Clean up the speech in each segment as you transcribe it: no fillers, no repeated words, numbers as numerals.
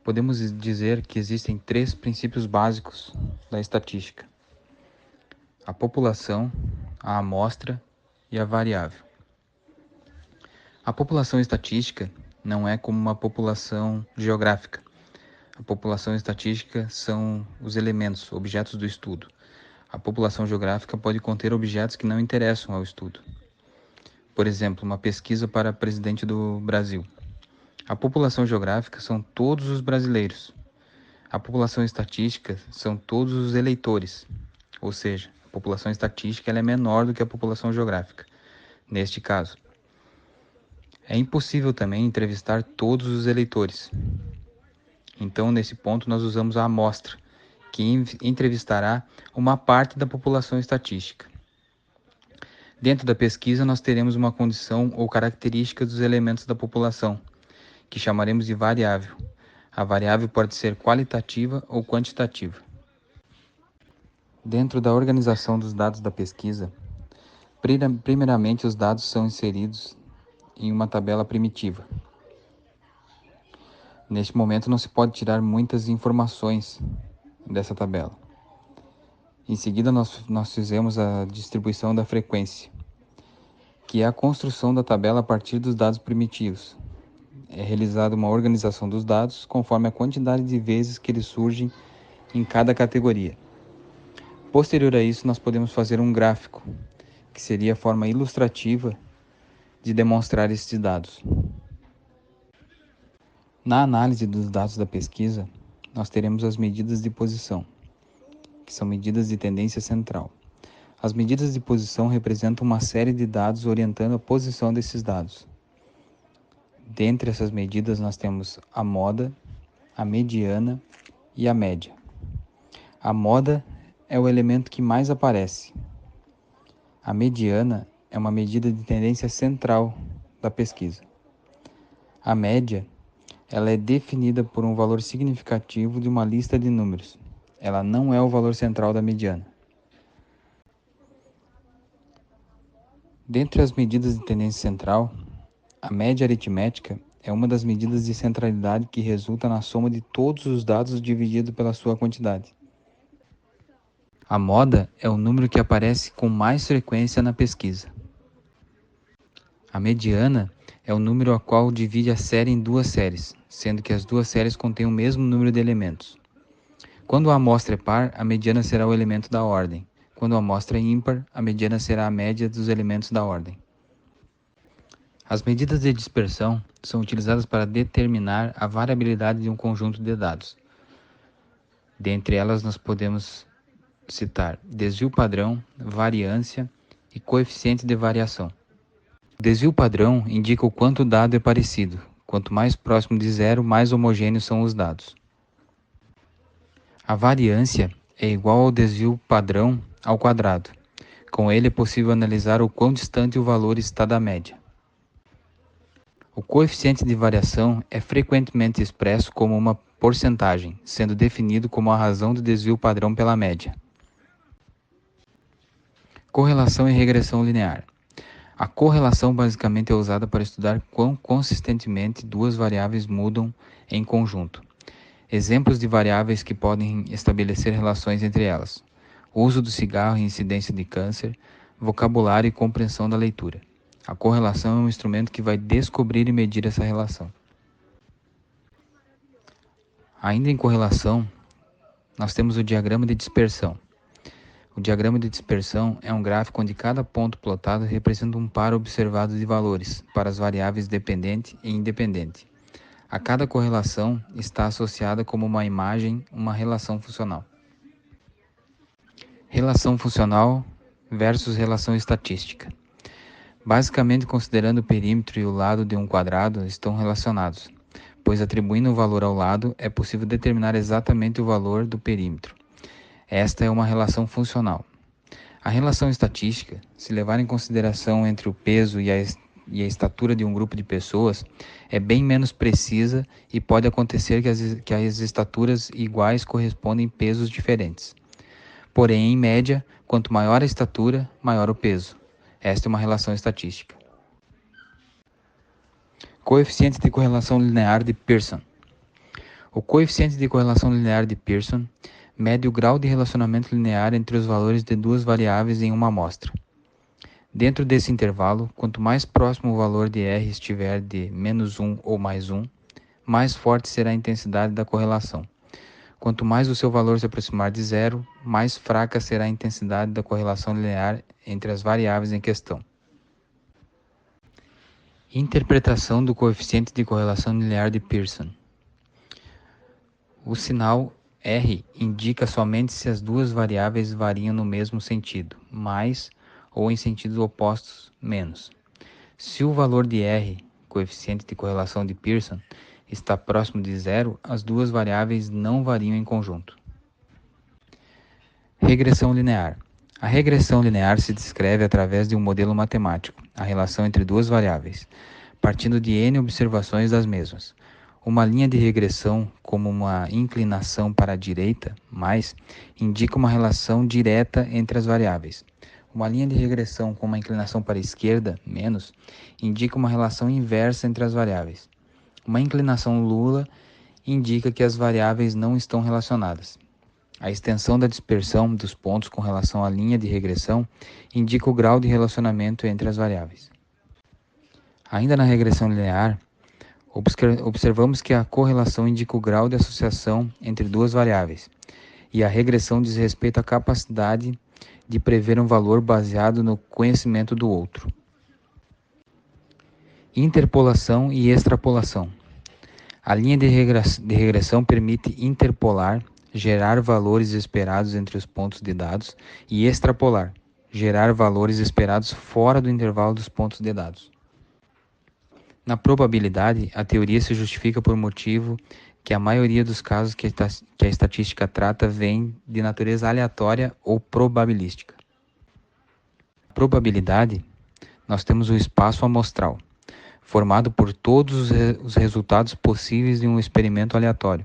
Podemos dizer que existem três princípios básicos da estatística: a população, a amostra e a variável. A população estatística não é como uma população geográfica. A população estatística são os elementos, objetos do estudo. A população geográfica pode conter objetos que não interessam ao estudo. Por exemplo, uma pesquisa para presidente do Brasil. A população geográfica são todos os brasileiros. A população estatística são todos os eleitores. Ou seja, a população estatística ela é menor do que a população geográfica, neste caso. É impossível também entrevistar todos os eleitores. Então, nesse ponto, nós usamos a amostra, que entrevistará uma parte da população estatística. Dentro da pesquisa, nós teremos uma condição ou característica dos elementos da população, que chamaremos de variável. A variável pode ser qualitativa ou quantitativa. Dentro da organização dos dados da pesquisa, primeiramente os dados são inseridos em uma tabela primitiva. Neste momento não se pode tirar muitas informações dessa tabela. Em seguida nós fizemos a distribuição da frequência, que é a construção da tabela a partir dos dados primitivos. É realizada uma organização dos dados conforme a quantidade de vezes que eles surgem em cada categoria. Posterior a isso, nós podemos fazer um gráfico, que seria a forma ilustrativa de demonstrar esses dados. Na análise dos dados da pesquisa, nós teremos as medidas de posição, que são medidas de tendência central. As medidas de posição representam uma série de dados orientando a posição desses dados. Dentre essas medidas, nós temos a moda, a mediana e a média. A moda é o elemento que mais aparece. A mediana é uma medida de tendência central da pesquisa. A média, ela é definida por um valor significativo de uma lista de números. Ela não é o valor central da mediana. Dentre as medidas de tendência central, a média aritmética é uma das medidas de centralidade que resulta na soma de todos os dados dividido pela sua quantidade. A moda é o número que aparece com mais frequência na pesquisa. A mediana é o número a qual divide a série em duas séries, sendo que as duas séries contêm o mesmo número de elementos. Quando a amostra é par, a mediana será o elemento da ordem. Quando a amostra é ímpar, a mediana será a média dos elementos da ordem. As medidas de dispersão são utilizadas para determinar a variabilidade de um conjunto de dados. Dentre elas, nós podemos citar desvio padrão, variância e coeficiente de variação. O desvio padrão indica o quanto o dado é parecido. Quanto mais próximo de zero, mais homogêneos são os dados. A variância é igual ao desvio padrão ao quadrado. Com ele é possível analisar o quão distante o valor está da média. O coeficiente de variação é frequentemente expresso como uma porcentagem, sendo definido como a razão do desvio padrão pela média. Correlação e regressão linear. A correlação basicamente é usada para estudar quão consistentemente duas variáveis mudam em conjunto. Exemplos de variáveis que podem estabelecer relações entre elas: uso do cigarro e incidência de câncer, vocabulário e compreensão da leitura. A correlação é um instrumento que vai descobrir e medir essa relação. Ainda em correlação, nós temos o diagrama de dispersão. O diagrama de dispersão é um gráfico onde cada ponto plotado representa um par observado de valores para as variáveis dependente e independente. A cada correlação está associada como uma imagem uma relação funcional. Relação funcional versus relação estatística. Basicamente, considerando o perímetro e o lado de um quadrado, estão relacionados, pois atribuindo um valor ao lado, é possível determinar exatamente o valor do perímetro. Esta é uma relação funcional. A relação estatística, se levar em consideração entre o peso e a estatura de um grupo de pessoas, é bem menos precisa e pode acontecer que as estaturas iguais correspondem a pesos diferentes. Porém, em média, quanto maior a estatura, maior o peso. Esta é uma relação estatística. Coeficiente de correlação linear de Pearson. O coeficiente de correlação linear de Pearson mede o grau de relacionamento linear entre os valores de duas variáveis em uma amostra. Dentro desse intervalo, quanto mais próximo o valor de R estiver de -1 ou +1, mais forte será a intensidade da correlação. Quanto mais o seu valor se aproximar de zero, mais fraca será a intensidade da correlação linear entre as variáveis em questão. Interpretação do coeficiente de correlação linear de Pearson. O sinal R indica somente se as duas variáveis variam no mesmo sentido, mais, ou em sentidos opostos, menos. Se o valor de R, coeficiente de correlação de Pearson, está próximo de zero, as duas variáveis não variam em conjunto. Regressão linear. A regressão linear se descreve através de um modelo matemático, a relação entre duas variáveis, partindo de N observações das mesmas. Uma linha de regressão, como uma inclinação para a direita, mais, indica uma relação direta entre as variáveis. Uma linha de regressão com uma inclinação para a esquerda, menos, indica uma relação inversa entre as variáveis. Uma inclinação nula indica que as variáveis não estão relacionadas. A extensão da dispersão dos pontos com relação à linha de regressão indica o grau de relacionamento entre as variáveis. Ainda na regressão linear, observamos que a correlação indica o grau de associação entre duas variáveis, e a regressão diz respeito à capacidade de prever um valor baseado no conhecimento do outro. Interpolação e extrapolação. A linha de regressão permite interpolar, gerar valores esperados entre os pontos de dados, e extrapolar, gerar valores esperados fora do intervalo dos pontos de dados. Na probabilidade, a teoria se justifica por motivo que a maioria dos casos que a estatística trata vem de natureza aleatória ou probabilística. Na probabilidade, nós temos o espaço amostral, formado por todos os resultados possíveis de um experimento aleatório.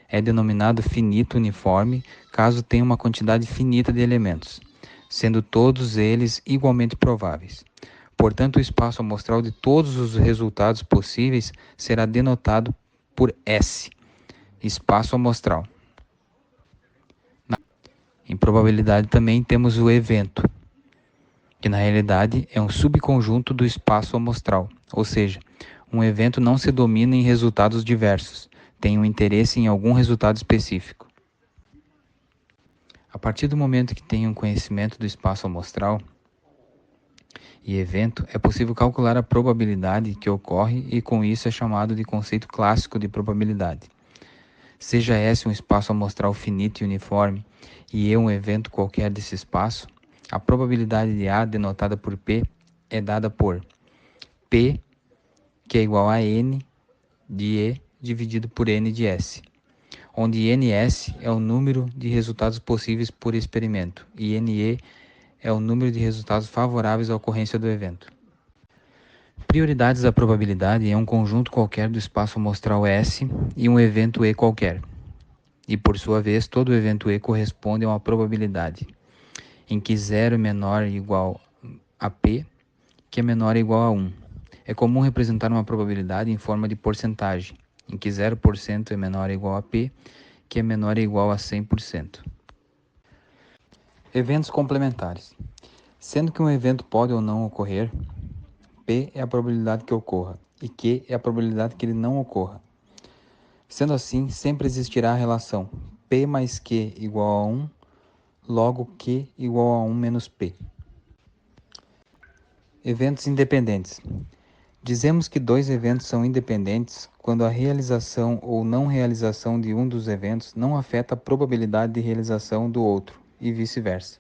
É denominado finito uniforme caso tenha uma quantidade finita de elementos, sendo todos eles igualmente prováveis. Portanto, o espaço amostral de todos os resultados possíveis será denotado por S, espaço amostral. Em probabilidade também temos o evento, que na realidade é um subconjunto do espaço amostral, ou seja, um evento não se domina em resultados diversos, tem um interesse em algum resultado específico. A partir do momento que tenho um conhecimento do espaço amostral e evento, é possível calcular a probabilidade que ocorre e com isso é chamado de conceito clássico de probabilidade. Seja S um espaço amostral finito e uniforme e E um evento qualquer desse espaço, a probabilidade de A, denotada por P, é dada por P, que é igual a N de E dividido por N de S, onde NS é o número de resultados possíveis por experimento e NE é o número de resultados favoráveis à ocorrência do evento. Prioridades da probabilidade é um conjunto qualquer do espaço amostral S e um evento E qualquer. E, por sua vez, todo evento E corresponde a uma probabilidade, em que 0 é menor ou igual a P, que é menor ou igual a 1. É comum representar uma probabilidade em forma de porcentagem, em que 0% é menor ou igual a P, que é menor ou igual a 100%. Eventos complementares. Sendo que um evento pode ou não ocorrer, P é a probabilidade que ocorra e Q é a probabilidade que ele não ocorra. Sendo assim, sempre existirá a relação P mais Q igual a 1, logo Q igual a 1 menos P. Eventos independentes. Dizemos que dois eventos são independentes quando a realização ou não realização de um dos eventos não afeta a probabilidade de realização do outro, e vice-versa.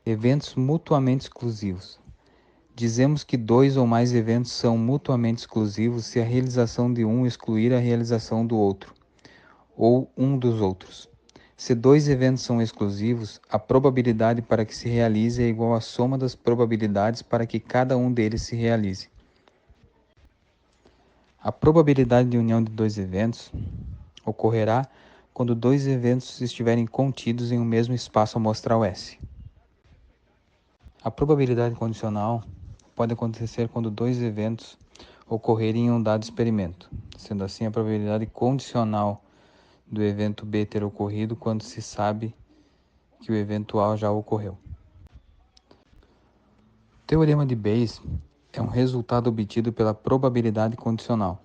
Eventos mutuamente exclusivos. Dizemos que dois ou mais eventos são mutuamente exclusivos se a realização de um excluir a realização do outro, ou um dos outros. Se dois eventos são exclusivos, a probabilidade para que se realize é igual à soma das probabilidades para que cada um deles se realize. A probabilidade de união de dois eventos ocorrerá quando dois eventos estiverem contidos em um mesmo espaço amostral S. A probabilidade condicional pode acontecer quando dois eventos ocorrerem em um dado experimento, sendo assim a probabilidade condicional do evento B ter ocorrido quando se sabe que o evento A já ocorreu. O teorema de Bayes é um resultado obtido pela probabilidade condicional.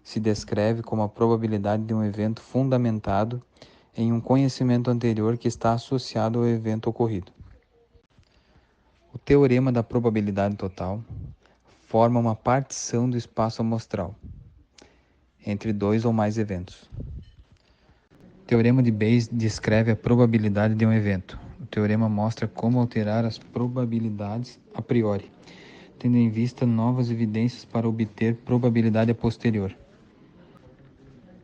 Se descreve como a probabilidade de um evento fundamentado em um conhecimento anterior que está associado ao evento ocorrido. O teorema da probabilidade total forma uma partição do espaço amostral entre dois ou mais eventos. O teorema de Bayes descreve a probabilidade de um evento. O teorema mostra como alterar as probabilidades a priori, tendo em vista novas evidências para obter probabilidade a posterior.